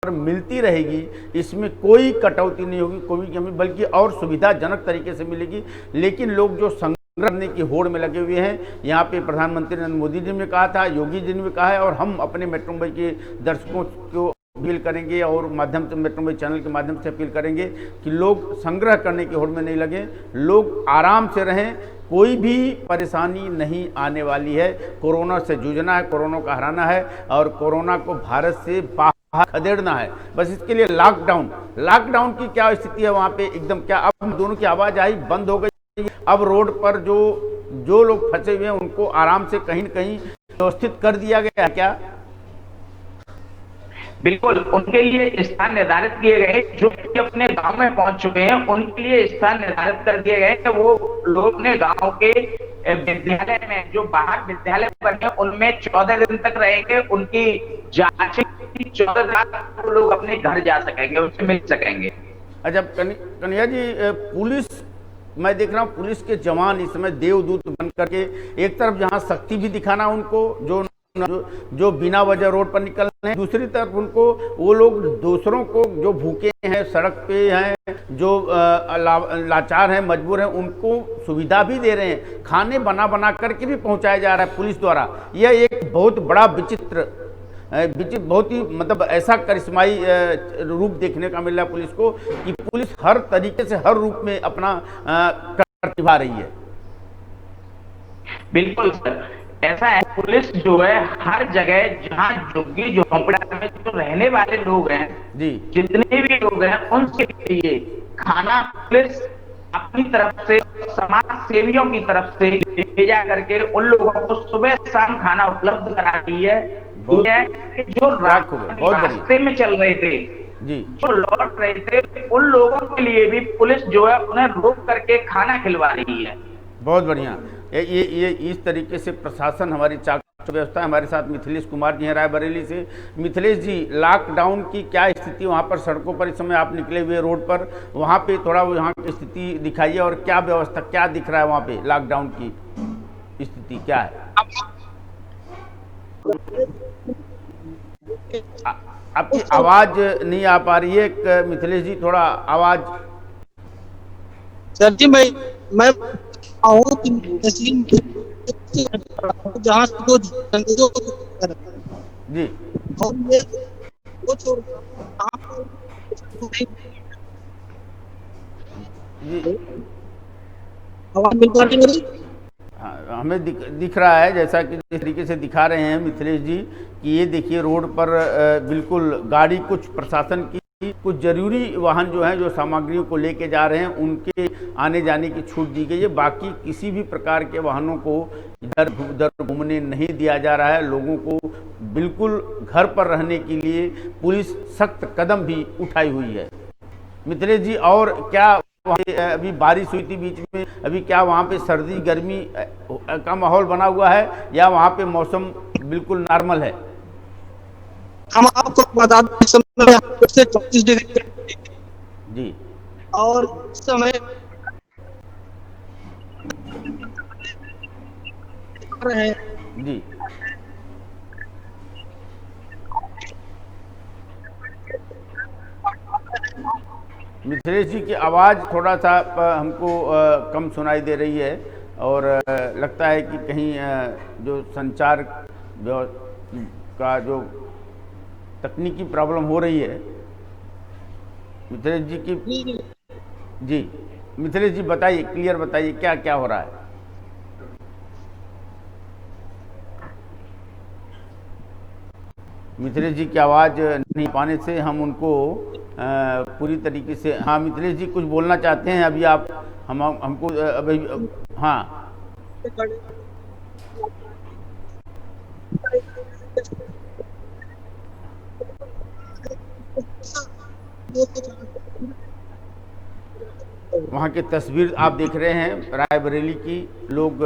मिलती रहेगी, इसमें कोई कटौती नहीं होगी, कोई कमी, बल्कि और सुविधाजनक तरीके से मिलेगी। लेकिन लोग जो संग्रह करने की होड़ में लगे हुए हैं, यहाँ पे प्रधानमंत्री नरेंद्र मोदी जी ने कहा था, योगी जी ने भी कहा है, और हम अपने मेट्रो मुंबई के दर्शकों को अपील करेंगे और माध्यम से मेट्रो मुंबई चैनल के माध्यम से अपील करेंगे कि लोग संग्रह करने की होड़ में नहीं लगे, लोग आराम से रहें, कोई भी परेशानी नहीं आने वाली है। कोरोना से जूझना है, कोरोना को हराना है और कोरोना को भारत से बाहर खदेड़ना है। बस इसके लिए लॉकडाउन की क्या स्थिति है वहाँ पे, एकदम क्या अब दोनों की आवाज आई बंद हो गई। अब रोड पर जो लोग फंसे हुए हैं उनको आराम से कहीं न कहीं व्यवस्थित कर दिया गया है क्या? बिल्कुल, उनके लिए स्थान निर्धारित किए गए। जो अपने गांव में पहुंच चुके हैं उनके लिए स्थान निर्धारित कर दिए गए कि वो लोग अपने गांव के विद्यालय में, जो बाहर विद्यालय बने उनमें 14 दिन तक रहेंगे। उनकी जांच 14 दिन तक वो लोग अपने घर जा सकेंगे, उनसे मिल सकेंगे। अच्छा कन्हैया जी, पुलिस, मैं देख रहा हूँ पुलिस के जवान इस समय देवदूत बन करके, एक तरफ जहाँ सख्ती भी दिखाना उनको, जो बिना वजह रोड पर निकल रहे हैं, दूसरी तरफ उनको वो लोग दूसरों को जो भूखे हैं, सड़क पे हैं, जो लाचार हैं, मजबूर हैं, उनको सुविधा भी दे रहे हैं, खाने बना करके भी पहुंचाया जा रहा है पुलिस द्वारा। यह एक बहुत बड़ा विचित्र, बहुत ही मतलब ऐसा करिश्माई रूप देखने का मिल रहा है पुलिस को कि पुलिस हर तरीके से हर रूप में अपना प्रतिभा रही है। बिल्कुल सर, ऐसा है, पुलिस जो है हर जगह जहाँ झुग्गी झोंपड़ा में जो रहने वाले लोग हैं जी, जितने भी लोग हैं उनके लिए खाना पुलिस अपनी तरफ से, समाज सेवियों की तरफ से भेजा करके उन लोगों को सुबह शाम खाना उपलब्ध करा रही है। जो रास्ते में चल रहे थे जी, जो लौट रहे थे, उन लोगों के लिए भी पुलिस जो है उन्हें रोक करके खाना खिलवा रही है। बहुत बढ़िया। ये इस तरीके से प्रशासन, हमारी चाक व्यवस्था। हमारे साथ मिथिलेश कुमार जी हैं रायबरेली से। मिथिलेश जी, लॉकडाउन की क्या स्थिति वहाँ पर, सड़कों पर इस समय आप निकले हुए रोड पर, वहाँ पे थोड़ा यहाँ की स्थिति दिखाइए और क्या व्यवस्था, क्या दिख रहा है वहाँ पे, लॉकडाउन की स्थिति क्या है? आपकी आवाज नहीं आ पा रही है मिथिलेश जी, थोड़ा आवाज। सर जी, मैं जहाँ जी जी, आवाज मिल पा रही है? हाँ, हमें दिख रहा है, जैसा कि जिस तरीके से दिखा रहे हैं मिथिलेश जी कि ये देखिए रोड पर बिल्कुल गाड़ी, कुछ प्रशासन की कुछ जरूरी वाहन जो हैं, जो सामग्रियों को लेके जा रहे हैं, उनके आने जाने की छूट दी गई है। बाकी किसी भी प्रकार के वाहनों को इधर उधर घूमने नहीं दिया जा रहा है। लोगों को बिल्कुल घर पर रहने के लिए पुलिस सख्त कदम भी उठाई हुई है। मिथिलेश जी, और क्या अभी बारिश हुई थी बीच में, अभी क्या वहाँ पे सर्दी गर्मी का माहौल बना हुआ है या वहाँ पे मौसम बिल्कुल नॉर्मल है? हम आपको बता दें, समय 34 डिग्री जी, और समय जी, मिथिलेश जी की आवाज़ थोड़ा सा हमको कम सुनाई दे रही है और लगता है कि कहीं जो संचार का जो तकनीकी प्रॉब्लम हो रही है मिथिलेश जी की। जी मिथिलेश जी, बताइए, क्लियर बताइए क्या क्या हो रहा है। मिथिलेश जी की आवाज़ नहीं पाने से हम उनको पूरी तरीके से, हाँ मिथिलेश जी कुछ बोलना चाहते हैं अभी आप, हमको अभी, हाँ वहाँ की तस्वीर आप देख रहे हैं रायबरेली की। लोग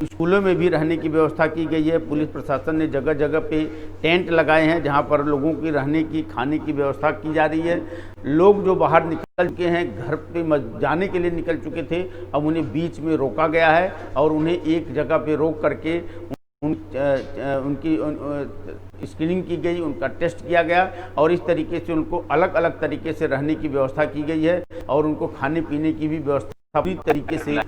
स्कूलों में भी रहने की व्यवस्था की गई है। पुलिस प्रशासन ने जगह जगह पे टेंट लगाए हैं जहाँ पर लोगों की रहने की, खाने की व्यवस्था की जा रही है। लोग जो बाहर निकल चुके हैं, घर पे जाने के लिए निकल चुके थे, अब उन्हें बीच में रोका गया है और उन्हें एक जगह पे रोक करके उनकी स्क्रीनिंग की गई, उनका टेस्ट किया गया और इस तरीके से उनको अलग अलग तरीके से रहने की व्यवस्था की गई है और उनको खाने पीने की भी व्यवस्था पूरी तरीके से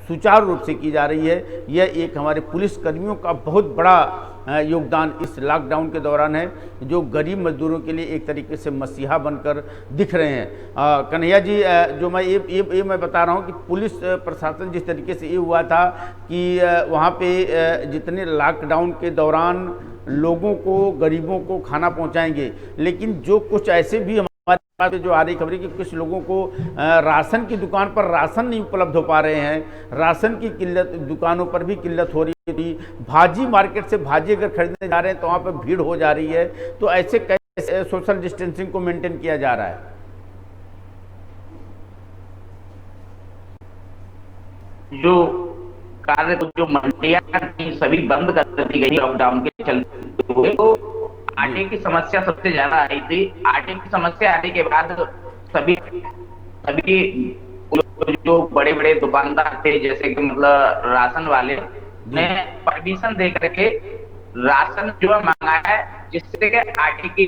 सुचारू रूप से की जा रही है। यह एक हमारे पुलिस कर्मियों का बहुत बड़ा योगदान इस लॉकडाउन के दौरान है, जो गरीब मजदूरों के लिए एक तरीके से मसीहा बनकर दिख रहे हैं। कन्हैया जी, जो मैं ये मैं बता रहा हूँ कि पुलिस प्रशासन जिस तरीके से ये हुआ था कि वहाँ पे जितने लॉकडाउन के दौरान लोगों को, गरीबों को खाना पहुँचाएंगे, लेकिन जो कुछ ऐसे भी हमारे पास जो आ रही खबर है कि कुछ लोगों को राशन की दुकान पर राशन नहीं उपलब्ध हो पा रहे हैं, राशन की किल्लत, दुकानों पर भी किल्लत हो रही थी, भाजी मार्केट से भाजी अगर खरीदने जा रहे हैं तो वहाँ पर भीड़ हो जा रही है। तो ऐसे कैसे सोशल डिस्टेंसिंग को मेंटेन किया जा रहा है? जो कार्य, जो मंडियां थी सभी बंद कर दी गई लॉकडाउन के चलते हुए। तो आटे की समस्या सबसे ज्यादा आई थी। आटे की समस्या आने के बाद सभी सभी जो बड़े बड़े दुकानदार थे, जैसे कि मतलब राशन वाले ने परमिशन दे करके राशन जो है मंगाया है, जिससे कि आटे की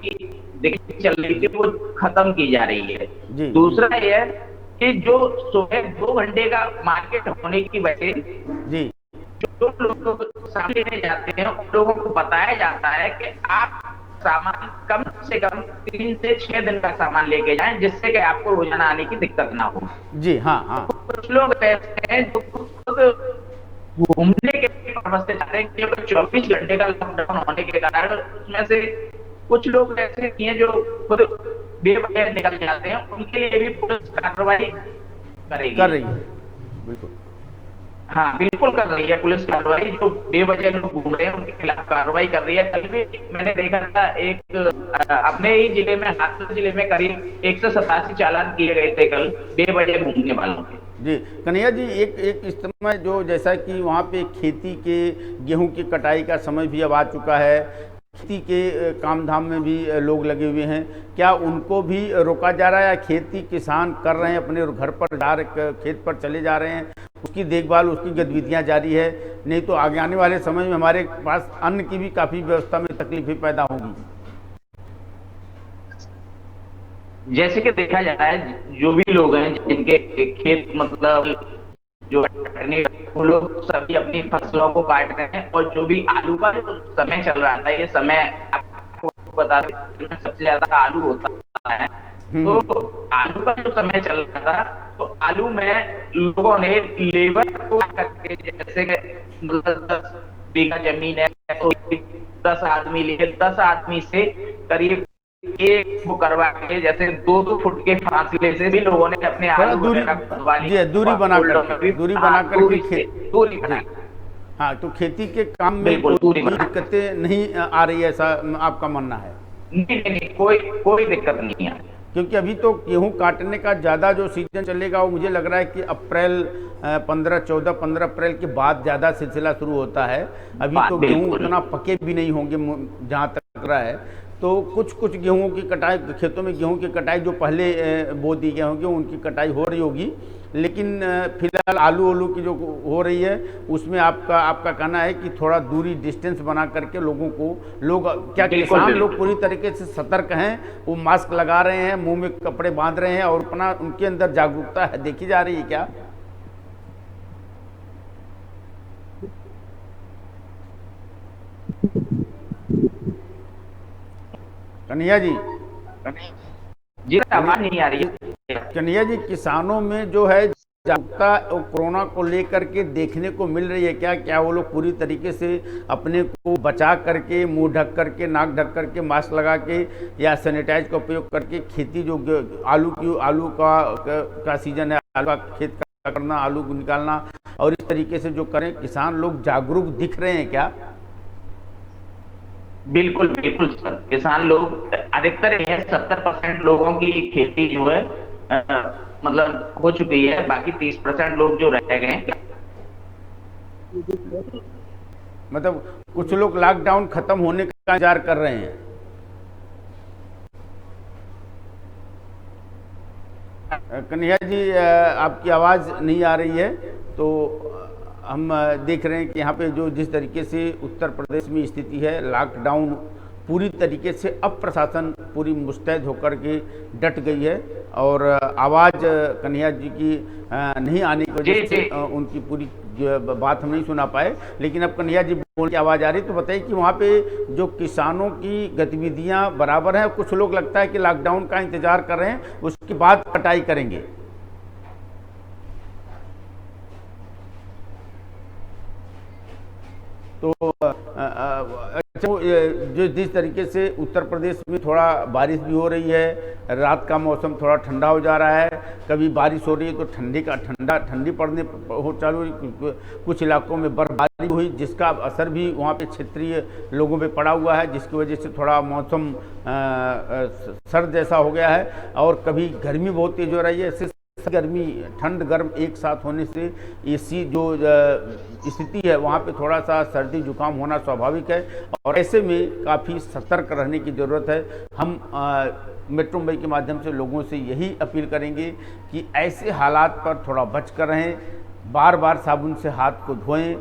दिक्कत चल रही थी वो खत्म की जा रही है। दूसरा यह कि जो सुबह 2 घंटे का मार्केट होने की वजह जी, जो लोग सामान लेने जाते हैं उन लोगों को बताया जाता है कि आप सामान कम से कम 3 से 6 दिन का सामान लेके जाएं, जिससे कि आपको रोजाना आने की दिक्कत ना हो। जी हाँ हाँ। कुछ लोग ऐसे हैं जो घूमने के पर्पस से जाते हैं, क्योंकि 24 घंटे का लॉकडाउन होने के कारण उसमें से कुछ लोग ऐसे हैं जो खुद बेवजह निकल जाते हैं, उनके लिए भी पुलिस कार्रवाई कर रही है। बिल्कुल, हाँ बिल्कुल कर रही है पुलिस कार्रवाई। जो बेवजह लोग घूम रहे हैं उनके खिलाफ कार्रवाई कर रही है। कल भी मैंने देखा था एक अपने ही जिले में, हाथरस जिले में करीब 187 चालान किए गए थे कल बेवजह घूमने वालों के। जी कन्हैया जी, एक इस समय जो जैसा कि वहाँ पे खेती के, गेहूं की कटाई का समय भी अब आ चुका है, खेती के काम धाम में भी लोग लगे हुए हैं, क्या उनको भी रोका जा रहा है या खेती किसान कर रहे हैं, अपने घर पर जा रहे, खेत पर चले जा रहे हैं, उसकी देखभाल, उसकी गतिविधियां जारी है? नहीं तो आगे आने वाले समय में हमारे पास अन्न की भी काफ़ी व्यवस्था में तकलीफें पैदा होंगी। जैसे कि देखा जाता है, जो भी लोग हैं जिनके खेत मतलब जो वो लोग सभी अपनी फसलों को काट रहे हैं, और जो भी आलू का जो समय चल रहा था, ये समय आपको बता दें सबसे ज्यादा आलू होता है। तो आलू का जो समय चल रहा था, तो आलू में लोगों ने लेबर को करके, जैसे मतलब 10 बीघा जमीन है तो 10 आदमी लिए, 10 आदमी से करीब एक वो करवा के, जैसे 2-2 फुट के फासले से भी लोगों ने अपने आलू दूरी बना करके दूरी बना। हाँ, तो खेती के काम में कोई दिक्कतें नहीं आ रही है, ऐसा आपका मानना है? नहीं, कोई दिक्कत नहीं है, क्योंकि अभी तो गेहूं काटने का ज़्यादा जो सीजन चलेगा वो मुझे लग रहा है कि अप्रैल 15 अप्रैल के बाद ज़्यादा सिलसिला शुरू होता है। अभी तो गेहूं उतना पके भी नहीं होंगे जहाँ तक लग रहा है। तो कुछ गेहूं की कटाई, खेतों में गेहूं की कटाई जो पहले बो दी गए होंगे उनकी कटाई हो रही होगी, लेकिन फिलहाल आलू की जो हो रही है उसमें आपका कहना है कि थोड़ा दूरी, डिस्टेंस बना करके लोगों को, क्या किसान लोग पूरी तरीके से सतर्क हैं? वो मास्क लगा रहे हैं, मुंह में कपड़े बांध रहे हैं और अपना, उनके अंदर जागरूकता है देखी जा रही है क्या? कन्हैया जी, आवाज नहीं आ रही है। कन्हैया जी, किसानों में जो है जागरूकता कोरोना को लेकर के देखने को मिल रही है क्या वो लोग पूरी तरीके से अपने को बचा करके, मुंह ढक करके, नाक ढक करके, मास्क लगा के या सैनिटाइज का उपयोग करके खेती, जो आलू का सीजन है, आलू का खेत का करना, आलू को निकालना और इस तरीके से जो करें, किसान लोग जागरूक दिख रहे हैं क्या? बिल्कुल सर, किसान लोग अधिकतर 70% लोगों की खेती जो है मतलब हो चुकी है, बाकी 30% लोग जो रह गए हैं। मतलब कुछ लोग लॉकडाउन खत्म होने का इंतजार कर रहे हैं। कन्हैया जी, आपकी आवाज नहीं आ रही है, तो हम देख रहे हैं कि यहाँ पे जो जिस तरीके से उत्तर प्रदेश में स्थिति है, लॉकडाउन पूरी तरीके से अब प्रशासन पूरी मुस्तैद होकर के डट गई है और आवाज़ कन्हैया जी की नहीं आने की वजह से उनकी पूरी बात हम नहीं सुना पाए, लेकिन अब कन्हैया जी बोल की आवाज़ आ रही। तो बताइए कि वहाँ पे जो किसानों की गतिविधियाँ बराबर हैं, कुछ लोग लगता है कि लॉकडाउन का इंतजार कर रहे हैं, उसके बाद कटाई करेंगे। तो अच्छा, जो जिस तरीके से उत्तर प्रदेश में थोड़ा बारिश भी हो रही है, रात का मौसम थोड़ा ठंडा हो जा रहा है, कभी बारिश हो रही है तो ठंडी पड़ने हो चालू हुई, कुछ इलाकों में बर्फबारी हुई जिसका असर भी वहाँ पे क्षेत्रीय लोगों पे पड़ा हुआ है, जिसकी वजह से थोड़ा मौसम सर्द जैसा हो गया है। और कभी गर्मी बहुत तेज हो रही है, ऐसे गर्मी ठंड गर्म एक साथ होने से इसी जो स्थिति है वहाँ पे थोड़ा सा सर्दी जुकाम होना स्वाभाविक है और ऐसे में काफ़ी सतर्क रहने की ज़रूरत है। हम मेट्रो मुंबई के माध्यम से लोगों से यही अपील करेंगे कि ऐसे हालात पर थोड़ा बच कर रहें, बार बार साबुन से हाथ को धोएं,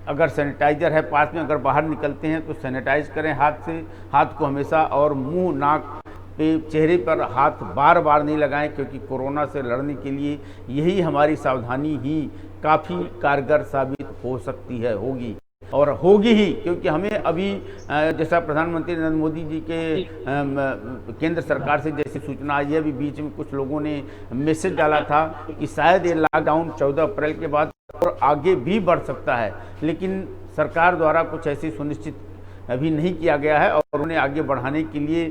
अगर सैनिटाइज़र है पास में, अगर बाहर निकलते हैं तो सैनिटाइज करें हाथ को हमेशा, और मुंह नाक पे चेहरे पर हाथ बार बार नहीं लगाएं, क्योंकि कोरोना से लड़ने के लिए यही हमारी सावधानी ही काफ़ी कारगर साबित हो सकती है, होगी और होगी ही। क्योंकि हमें अभी जैसा प्रधानमंत्री नरेंद्र मोदी जी के केंद्र सरकार से जैसी सूचना आई है, अभी बीच में कुछ लोगों ने मैसेज डाला था कि शायद ये लॉकडाउन 14 अप्रैल के बाद और आगे भी बढ़ सकता है, लेकिन सरकार द्वारा कुछ ऐसी सुनिश्चित अभी नहीं किया गया है और उन्हें आगे बढ़ाने के लिए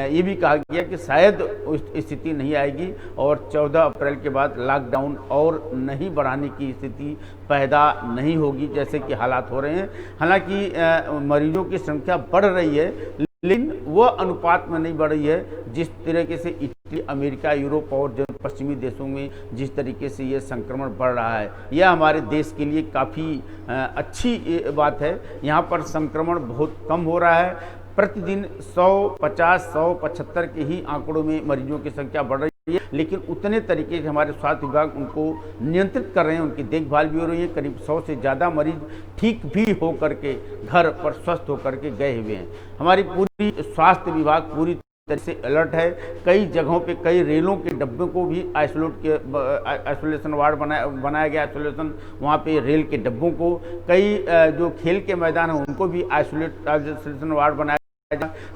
ये भी कहा गया कि शायद उस स्थिति नहीं आएगी और 14 अप्रैल के बाद लॉकडाउन और नहीं बढ़ाने की स्थिति पैदा नहीं होगी जैसे कि हालात हो रहे हैं। हालांकि मरीजों की संख्या बढ़ रही है, लेकिन वह अनुपात में नहीं बढ़ रही है जिस तरीके से इटली, अमेरिका, यूरोप और जो पश्चिमी देशों में जिस तरीके से ये संक्रमण बढ़ रहा है। यह हमारे देश के लिए काफ़ी अच्छी बात है। यहाँ पर संक्रमण बहुत कम हो रहा है, प्रतिदिन 150, 175 के ही आंकड़ों में मरीजों की संख्या बढ़ रही है, लेकिन उतने तरीके से हमारे स्वास्थ्य विभाग उनको नियंत्रित कर रहे हैं, उनकी देखभाल भी हो रही है। करीब 100 से ज़्यादा मरीज ठीक भी हो करके घर पर स्वस्थ होकर के गए हुए हैं। हमारी पूरी स्वास्थ्य विभाग पूरी तरह से अलर्ट है। कई जगहों पे कई रेलों के डब्बों को भी आइसोलेशन वार्ड बनाया गया, आइसोलेशन वहाँ पे रेल के डब्बों को, कई जो खेल के मैदान हैं उनको भी आइसोलेशन वार्ड बनाया,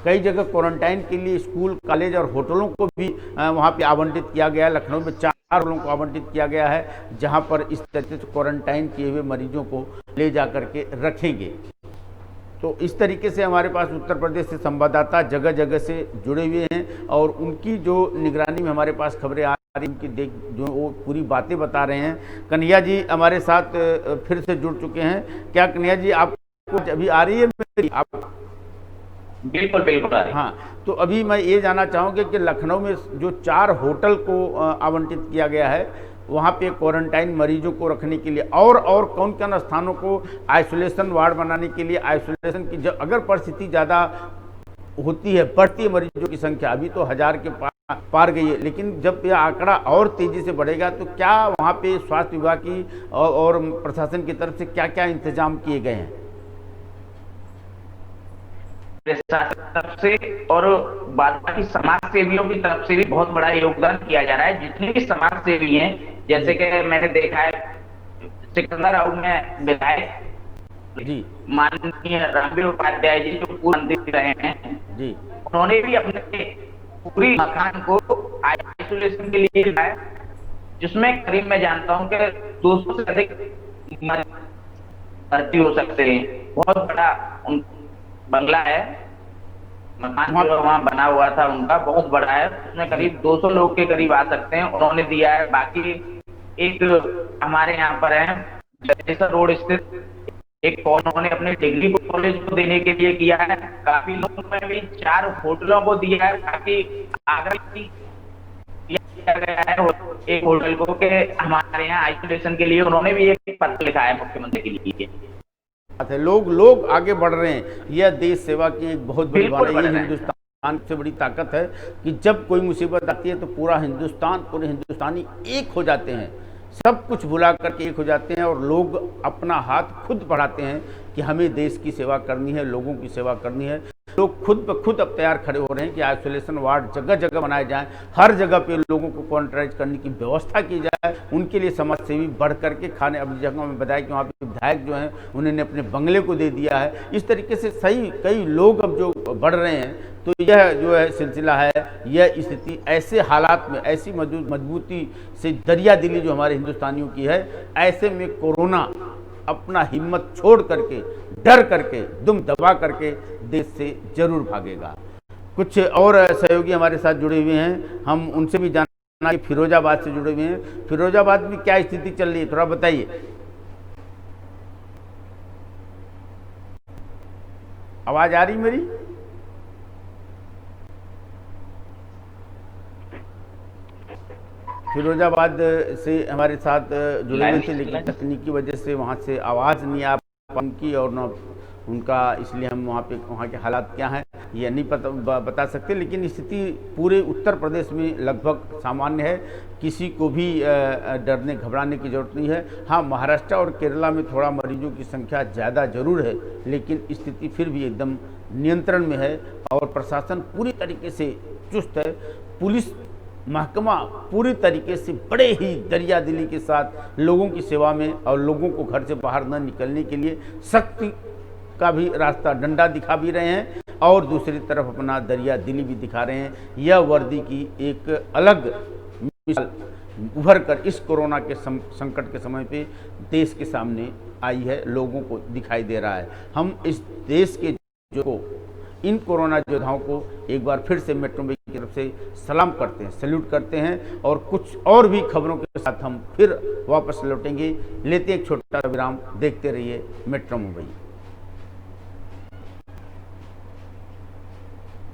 कई जगह क्वारंटाइन के लिए स्कूल, कॉलेज और होटलों को भी वहाँ पे आवंटित किया गया है। लखनऊ में 4 होटलों को आवंटित किया गया है जहाँ पर इस तरह से क्वारंटाइन किए हुए मरीजों को ले जा करके रखेंगे। तो इस तरीके से हमारे पास उत्तर प्रदेश से संवाददाता जगह जगह से जुड़े हुए हैं और उनकी जो निगरानी में हमारे पास खबरें आ रही, उनकी जो वो पूरी बातें बता रहे हैं। कन्हैया जी हमारे साथ फिर से जुड़ चुके हैं। क्या कन्हैया जी आपको अभी आ रही है मेरी? आप बिल्कुल बिल्कुल आ रही है। हाँ, तो अभी मैं ये जानना चाहूँगा कि लखनऊ में जो 4 होटल को आवंटित किया गया है, वहाँ पे क्वारंटाइन मरीजों को रखने के लिए और कौन कौन स्थानों को आइसोलेशन वार्ड बनाने के लिए, आइसोलेशन की जब अगर परिस्थिति ज़्यादा होती है, बढ़ती है मरीजों की संख्या, अभी तो 1000 के पार गई है, लेकिन जब यह आंकड़ा और तेज़ी से बढ़ेगा तो क्या वहाँ पे स्वास्थ्य विभाग की और प्रशासन की तरफ से क्या क्या इंतजाम किए गए हैं? तरफ से और बाकी समाज सेवियों की तरफ से भी बहुत बड़ा योगदान किया जा रहा है। जितने भी समाज सेवी हैं, जैसे कि मैंने देखा है सिकंदर राव में विधायक जी माननीय रामवीर उपाध्याय जी जो पूर्व मंत्री रहे हैं जी, उन्होंने भी अपने पूरी मकान को आइसोलेशन के लिए लगाया, जिसमें करीब मैं जानता हूं कि 200 से अधिक भर्ती हो सकते हैं। बहुत बड़ा बंगला है, मकान जो वहाँ बना हुआ था उनका बहुत बड़ा है, उसमें करीब 200 लोग के करीब आ सकते हैं, उन्होंने दिया है। बाकी एक हमारे यहाँ पर है जैसा रोड स्थित एक उन्होंने अपने डिग्री कॉलेज को देने के लिए किया है। काफी लोगों में भी 4 होटलों को दिया है, काफी आग्रह किया गया है एक होटल को कि हमारे यहाँ आइसोलेशन के लिए उन्होंने भी एक पत्र लिखा है मुख्यमंत्री के लिए। लोग आगे बढ़ रहे हैं। यह देश सेवा की एक बहुत बड़ी बात है। ये हिंदुस्तान से बड़ी ताकत है कि जब कोई मुसीबत आती है तो पूरे हिंदुस्तानी एक हो जाते हैं। सब कुछ भुला करके एक हो जाते हैं और लोग अपना हाथ खुद बढ़ाते हैं कि हमें देश की सेवा करनी है, लोगों की सेवा करनी है। लोग खुद ब खुद अब तैयार खड़े हो रहे हैं कि आइसोलेशन वार्ड जगह जगह बनाए जाएं, हर जगह पे लोगों को क्वारंटाइन करने की व्यवस्था की जाए। उनके लिए समाज सेवी बढ़ करके खाने, अब जगह में बताया कि वहाँ पे विधायक जो हैं उन्होंने अपने बंगले को दे दिया है। इस तरीके से सही कई लोग अब जो बढ़ रहे हैं, तो यह जो है सिलसिला है, यह स्थिति ऐसे हालात में ऐसी मजबूती से दरिया दिली जो हमारे हिंदुस्तानियों की है, ऐसे में कोरोना अपना हिम्मत छोड़ करके, डर करके, दुम दबा करके देश से जरूर भागेगा। कुछ और सहयोगी हमारे साथ जुड़े हुए हैं, हम उनसे भी जानना कि फिरोजाबाद से जुड़े हुए हैं। फिरोजाबाद में क्या स्थिति चल रही है, थोड़ा बताइए। आवाज आ रही मेरी? फिरोजाबाद से हमारे साथ जुड़े हुए थे, लेकिन तकनीकी वजह से वहाँ से आवाज़ नहीं आ उनकी और न उनका, इसलिए हम वहाँ के हालात क्या हैं ये नहीं बता सकते। लेकिन स्थिति पूरे उत्तर प्रदेश में लगभग सामान्य है, किसी को भी डरने घबराने की जरूरत नहीं है। हाँ, महाराष्ट्र और केरला में थोड़ा मरीजों की संख्या ज़्यादा जरूर है, लेकिन स्थिति फिर भी एकदम नियंत्रण में है और प्रशासन पूरी तरीके से चुस्त है। पुलिस महकमा पूरी तरीके से बड़े ही दरिया दिली के साथ लोगों की सेवा में और लोगों को घर से बाहर न निकलने के लिए सख्ती का भी रास्ता, डंडा दिखा भी रहे हैं और दूसरी तरफ अपना दरिया दिली भी दिखा रहे हैं। यह वर्दी की एक अलग मिसाल उभर कर इस कोरोना के संकट के समय पे देश के सामने आई है, लोगों को दिखाई दे रहा है। हम इस देश के जो इन कोरोना योद्धाओं को एक बार फिर से मेट्रो मुंबई की तरफ से सलाम करते हैं, सैल्यूट करते हैं और कुछ और भी खबरों के साथ हम फिर वापस लौटेंगे। लेते एक छोटा विराम, देखते रहिए मेट्रो मुंबई।